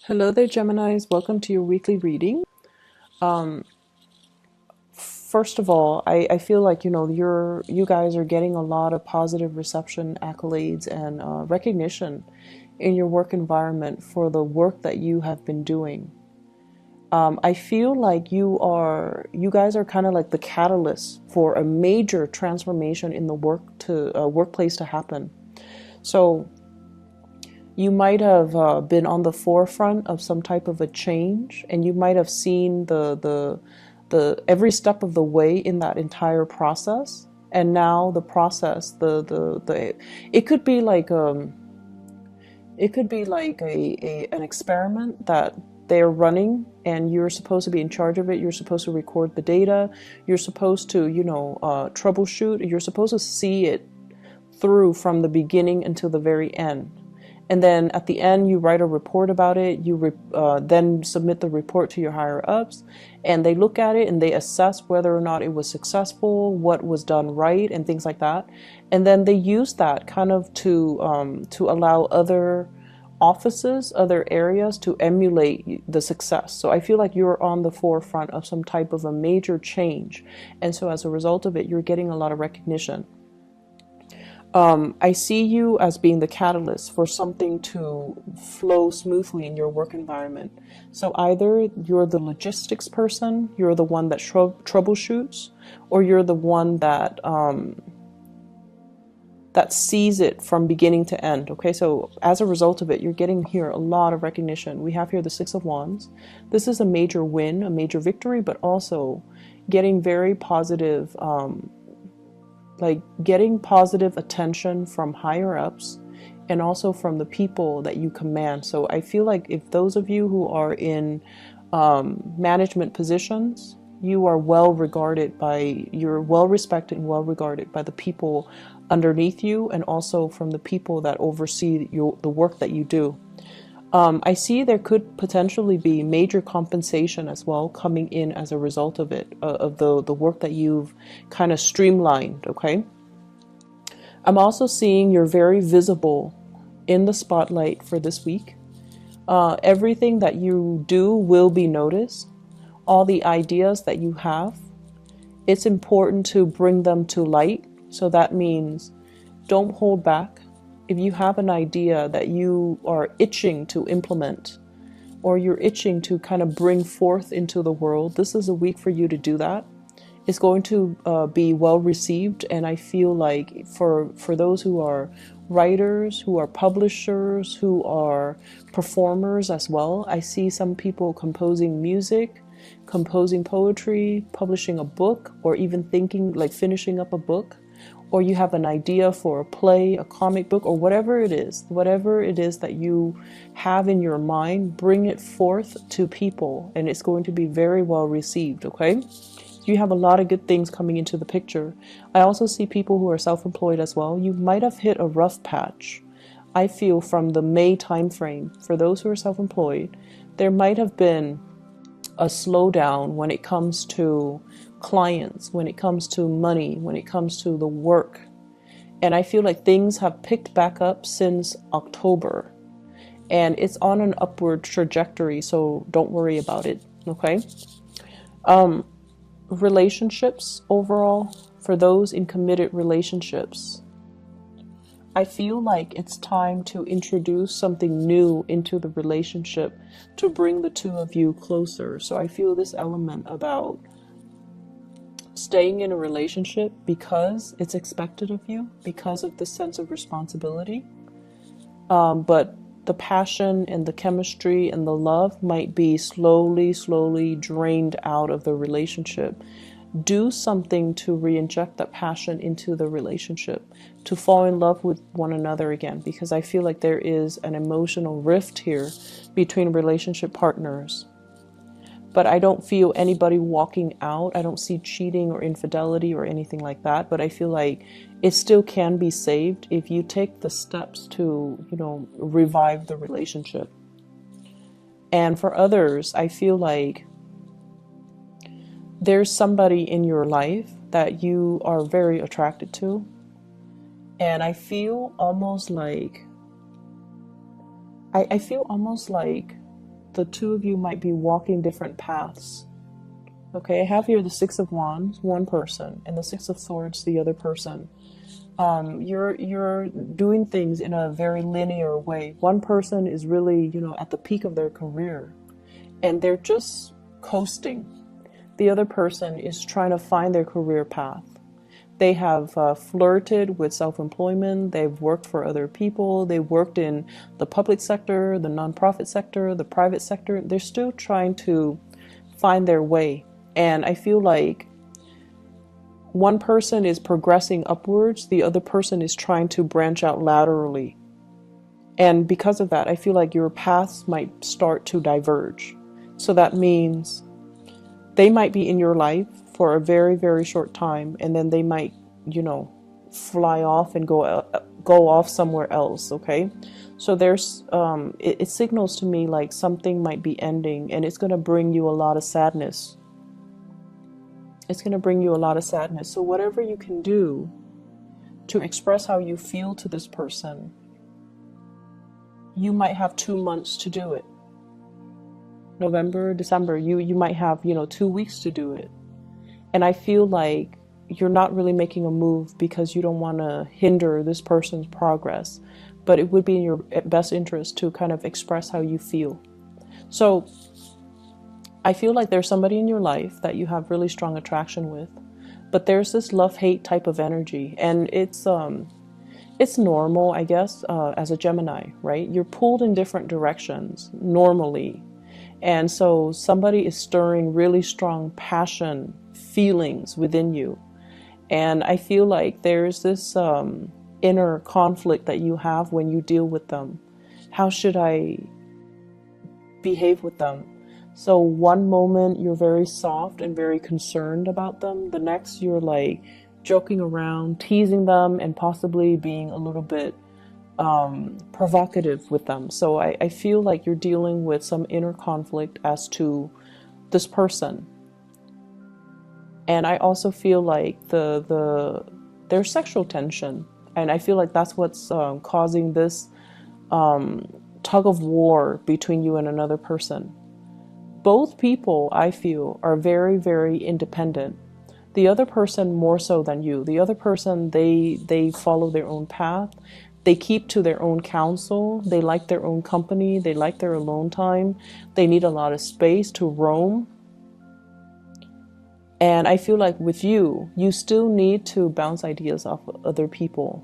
Hello there, Geminis. Welcome to your weekly reading. Um, First of all, I feel like you guys are getting a lot of positive reception, accolades, and recognition in your work environment for the work that you have been doing. I feel like you guys are kind of like the catalyst for a major transformation in the workplace to happen. So you might have been on the forefront of some type of a change, and you might have seen the every step of the way in that entire process. And now the process, the it could be like an experiment that they're running, and you're supposed to be in charge of it. You're supposed to record the data. You're supposed to troubleshoot. You're supposed to see it through from the beginning until the very end. And then at the end, you write a report about it. You then submit the report to your higher ups, and they look at it and they assess whether or not it was successful, what was done right, and things like that. And then they use that kind of to allow other offices, other areas to emulate the success. So I feel like you're on the forefront of some type of a major change, and so as a result of it, you're getting a lot of recognition. I see you as being the catalyst for something to flow smoothly in your work environment. So either you're the logistics person, you're the one that troubleshoots, or you're the one that sees it from beginning to end. Okay, so as a result of it, you're getting here a lot of recognition. We have here the Six of Wands. This is a major win, a major victory, but also getting very positive. Like getting positive attention from higher ups and also from the people that you command. So I feel like if those of you who are in management positions, you're well respected and well regarded by the people underneath you, and also from the people that oversee the work that you do. I see there could potentially be major compensation as well coming in as a result of it, of the work that you've kind of streamlined, okay? I'm also seeing you're very visible in the spotlight for this week. Everything that you do will be noticed. All the ideas that you have, it's important to bring them to light. So that means don't hold back. If you have an idea that you are itching to implement, or you're itching to kind of bring forth into the world, this is a week for you to do that. It's going to be well received, and I feel like for those who are writers, who are publishers, who are performers as well, I see some people composing music, composing poetry, publishing a book, or even thinking like finishing up a book. Or you have an idea for a play, a comic book, or whatever it is that you have in your mind, bring it forth to people, and it's going to be very well received, okay? You have a lot of good things coming into the picture. I also see people who are self-employed as well. You might have hit a rough patch. I feel from the May time frame, for those who are self-employed, there might have been a slowdown when it comes to clients, when it comes to money, when it comes to the work. And I feel like things have picked back up since October, and it's on an upward trajectory, so don't worry about it, okay? Relationships overall, for those in committed relationships, I feel like it's time to introduce something new into the relationship to bring the two of you closer. So I feel this element about staying in a relationship because it's expected of you, because of the sense of responsibility. But the passion and the chemistry and the love might be slowly drained out of the relationship. Do something to re-inject that passion into the relationship, to fall in love with one another again, because I feel like there is an emotional rift here between relationship partners. But I don't feel anybody walking out. I don't see cheating or infidelity or anything like that. But I feel like it still can be saved if you take the steps to, revive the relationship. And for others, I feel like there's somebody in your life that you are very attracted to. And I feel almost like the two of you might be walking different paths. Okay, I have here the Six of Wands, one person, and the Six of Swords, the other person. You're doing things in a very linear way. One person is really, at the peak of their career, and they're just coasting. The other person is trying to find their career path. They have flirted with self-employment. They've worked for other people. They worked in the public sector, the nonprofit sector, the private sector. They're still trying to find their way. And I feel like one person is progressing upwards. The other person is trying to branch out laterally. And because of that, I feel like your paths might start to diverge. So that means they might be in your life for a very, very short time, and then they might, fly off and go off somewhere else. Okay, so there's it signals to me like something might be ending, and it's going to bring you a lot of sadness. It's going to bring you a lot of sadness. So whatever you can do to express how you feel to this person, you might have 2 months to do it. November, December, you might have, 2 weeks to do it. And I feel like you're not really making a move because you don't want to hinder this person's progress, but it would be in your best interest to kind of express how you feel. So I feel like there's somebody in your life that you have really strong attraction with, but there's this love-hate type of energy, and it's normal, I guess, as a Gemini, right? You're pulled in different directions normally. And so somebody is stirring really strong passion, feelings within you. And I feel like there's this inner conflict that you have when you deal with them. How should I behave with them? So one moment you're very soft and very concerned about them. The next you're like joking around, teasing them, and possibly being a little bit provocative with them. So I feel like you're dealing with some inner conflict as to this person. And I also feel like there's sexual tension, and I feel like that's what's causing this tug of war between you and another person. Both people, I feel, are very, very independent. The other person more so than you. The other person, they follow their own path. They keep to their own counsel. They like their own company. They like their alone time. They need a lot of space to roam. And I feel like with you, you still need to bounce ideas off of other people.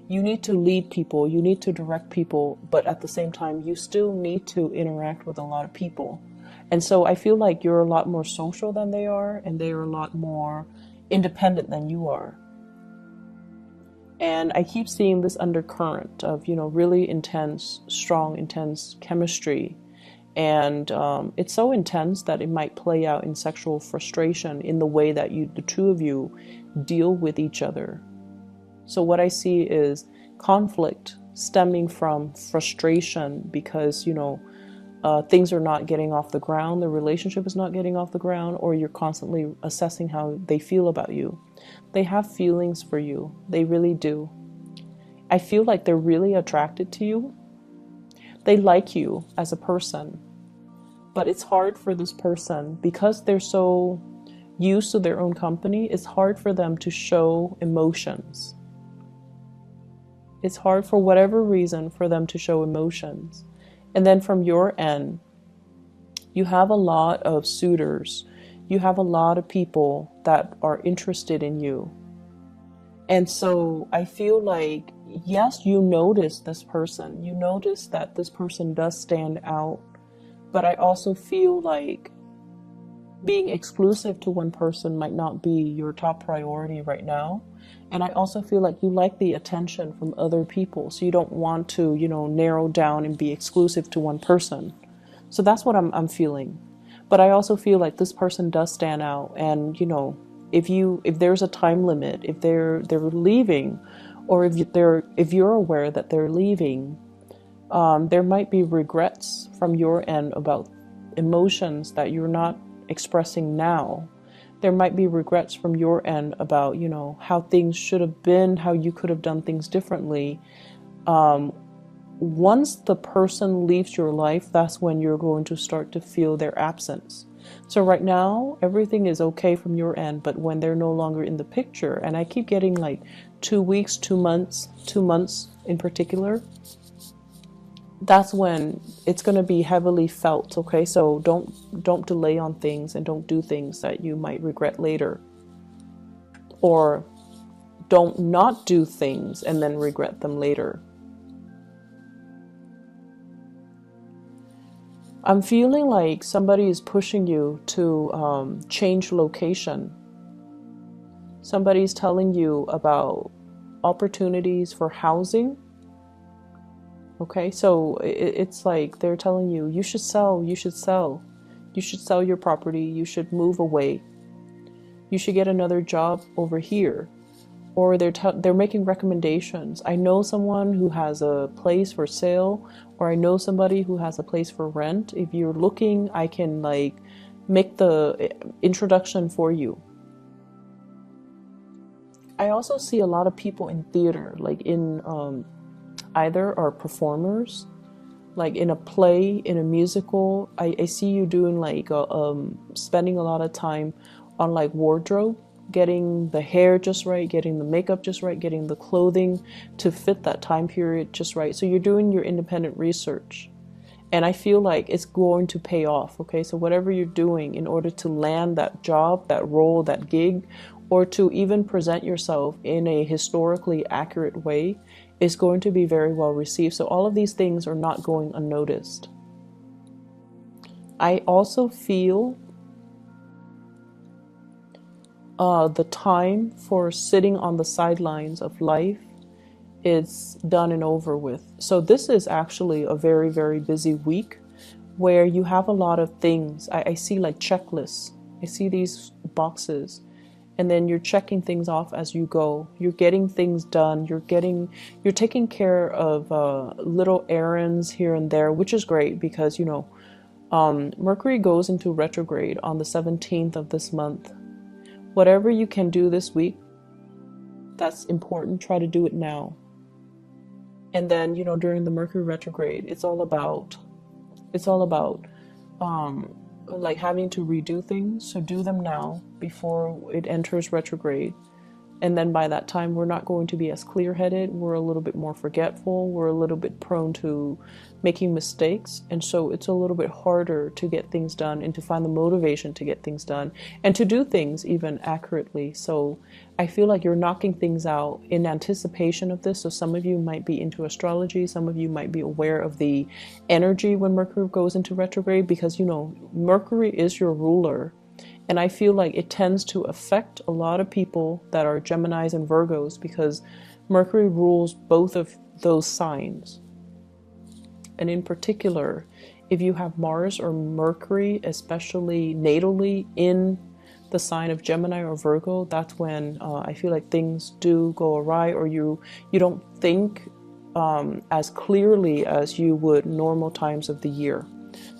You need to lead people. You need to direct people. But at the same time, you still need to interact with a lot of people. And so I feel like you're a lot more social than they are, and they are a lot more independent than you are. And I keep seeing this undercurrent of, really intense, strong, intense chemistry. And it's so intense that it might play out in sexual frustration in the way that the two of you deal with each other. So what I see is conflict stemming from frustration because, things are not getting off the ground, the relationship is not getting off the ground, or you're constantly assessing how they feel about you. They have feelings for you. They really do. I feel like they're really attracted to you. They like you as a person, but it's hard for this person because they're so used to their own company. It's hard for them to show emotions. It's hard for whatever reason for them to show emotions. And then from your end, you have a lot of suitors. You have a lot of people that are interested in you. And so I feel like, yes, you notice this person. You notice that this person does stand out. But I also feel like being exclusive to one person might not be your top priority right now. And I also feel like you like the attention from other people. So you don't want to, narrow down and be exclusive to one person. So that's what I'm feeling. But I also feel like this person does stand out. And, if there's a time limit, if they're leaving, or if you're aware that they're leaving, there might be regrets from your end about emotions that you're not expressing now. There might be regrets from your end about, how things should have been, how you could have done things differently, once the person leaves your life, that's when you're going to start to feel their absence. So right now, everything is okay from your end, but when they're no longer in the picture, and I keep getting like 2 weeks, 2 months in particular, that's when it's going to be heavily felt. Okay, so don't delay on things, and don't do things that you might regret later, or don't not do things and then regret them later. I'm feeling like somebody is pushing you to change location. Somebody's telling you about opportunities for housing. Okay, so it's like they're telling you, you should sell, you should sell. You should sell your property, you should move away. You should get another job over here. Or they're making recommendations. I know someone who has a place for sale, or I know somebody who has a place for rent. If you're looking, I can like make the introduction for you. I also see a lot of people in theater, like in either are performers, like in a play, in a musical. I see you doing like spending a lot of time on like wardrobe, getting the hair just right, getting the makeup just right, getting the clothing to fit that time period just right. So you're doing your independent research. And I feel like it's going to pay off, okay? So whatever you're doing in order to land that job, that role, that gig, or to even present yourself in a historically accurate way is going to be very well received. So all of these things are not going unnoticed. I also feel the time for sitting on the sidelines of life is done and over with. So this is actually a very, very busy week where you have a lot of things. I see like checklists. I see these boxes, and then you're checking things off as you go. You're getting things done. You're taking care of little errands here and there, which is great because, you know, Mercury goes into retrograde on the 17th of this month. Whatever you can do this week, that's important. Try to do it now. And then, you know, during the Mercury retrograde, it's all about like having to redo things. So do them now before it enters retrograde. And then by that time, we're not going to be as clear-headed. We're a little bit more forgetful. We're a little bit prone to making mistakes. And so it's a little bit harder to get things done and to find the motivation to get things done and to do things even accurately. So I feel like you're knocking things out in anticipation of this. So some of you might be into astrology. Some of you might be aware of the energy when Mercury goes into retrograde because, you know, Mercury is your ruler. And I feel like it tends to affect a lot of people that are Geminis and Virgos because Mercury rules both of those signs. And in particular, if you have Mars or Mercury, especially natally in the sign of Gemini or Virgo, that's when I feel like things do go awry, or you don't think as clearly as you would normal times of the year.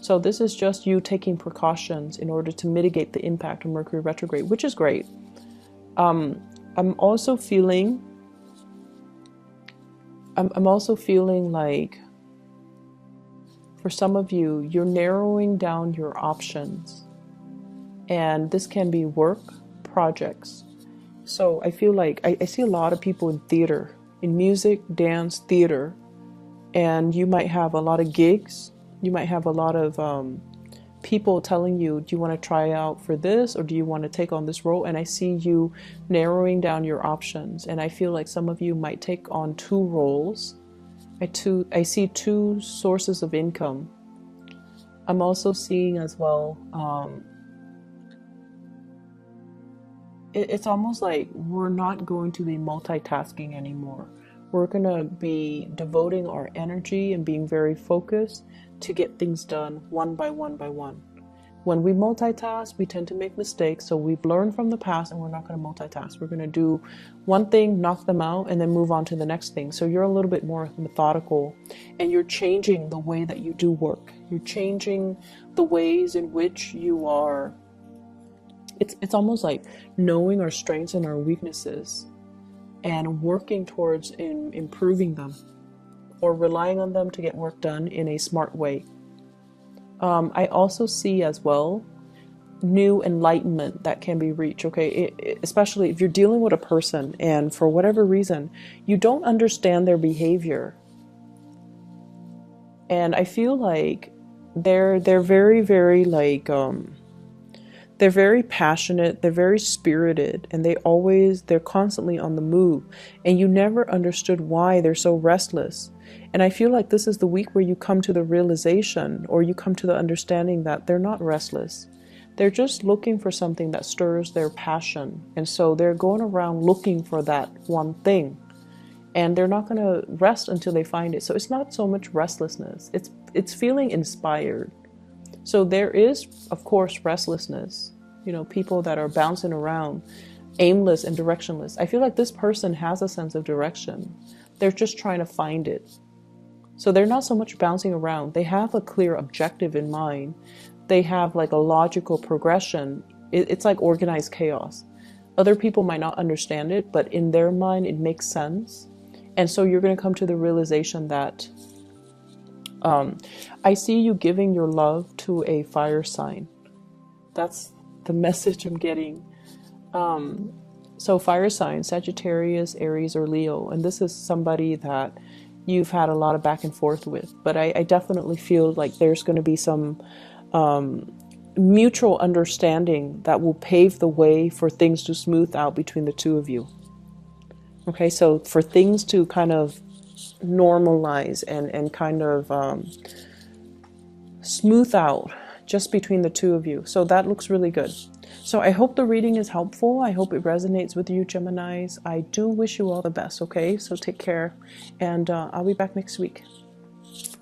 So this is just you taking precautions in order to mitigate the impact of Mercury retrograde, which is great. I'm also feeling like for some of you, you're narrowing down your options. And this can be work, projects. So I feel like I see a lot of people in theater, in music, dance, theater, and you might have a lot of gigs. You might have a lot of people telling you, do you want to try out for this or do you want to take on this role? And I see you narrowing down your options. And I feel like some of you might take on 2 roles. I see 2 sources of income. I'm also seeing as well, it's almost like we're not going to be multitasking anymore. We're going to be devoting our energy and being very focused to get things done one by one by one. When we multitask, we tend to make mistakes. So we've learned from the past and we're not going to multitask. We're going to do one thing, knock them out, and then move on to the next thing. So you're a little bit more methodical and you're changing the way that you do work. You're changing the ways in which you are. It's almost like knowing our strengths and our weaknesses and working towards improving them. or relying on them to get work done in a smart way. I also see as well new enlightenment that can be reached, okay? Especially if you're dealing with a person and for whatever reason you don't understand their behavior, and I feel like they're very, very like they're very passionate, they're very spirited, and they're constantly on the move, and you never understood why they're so restless. And I feel like this is the week where you come to the realization, or you come to the understanding that they're not restless. They're just looking for something that stirs their passion. And so they're going around looking for that one thing. And they're not going to rest until they find it. So it's not so much restlessness. It's feeling inspired. So there is, of course, restlessness. You know, people that are bouncing around, aimless and directionless. I feel like this person has a sense of direction. They're just trying to find it. So they're not so much bouncing around. They have a clear objective in mind. They have like a logical progression. It's like organized chaos. Other people might not understand it, but in their mind, it makes sense. And so you're going to come to the realization that I see you giving your love to a fire sign. That's the message I'm getting. So fire signs, Sagittarius, Aries, or Leo. And this is somebody that you've had a lot of back and forth with. But I definitely feel like there's going to be some mutual understanding that will pave the way for things to smooth out between the two of you. Okay, so for things to kind of normalize and kind of smooth out just between the two of you. So that looks really good. So I hope the reading is helpful. I hope it resonates with you, Geminis. I do wish you all the best, okay? So take care, and I'll be back next week.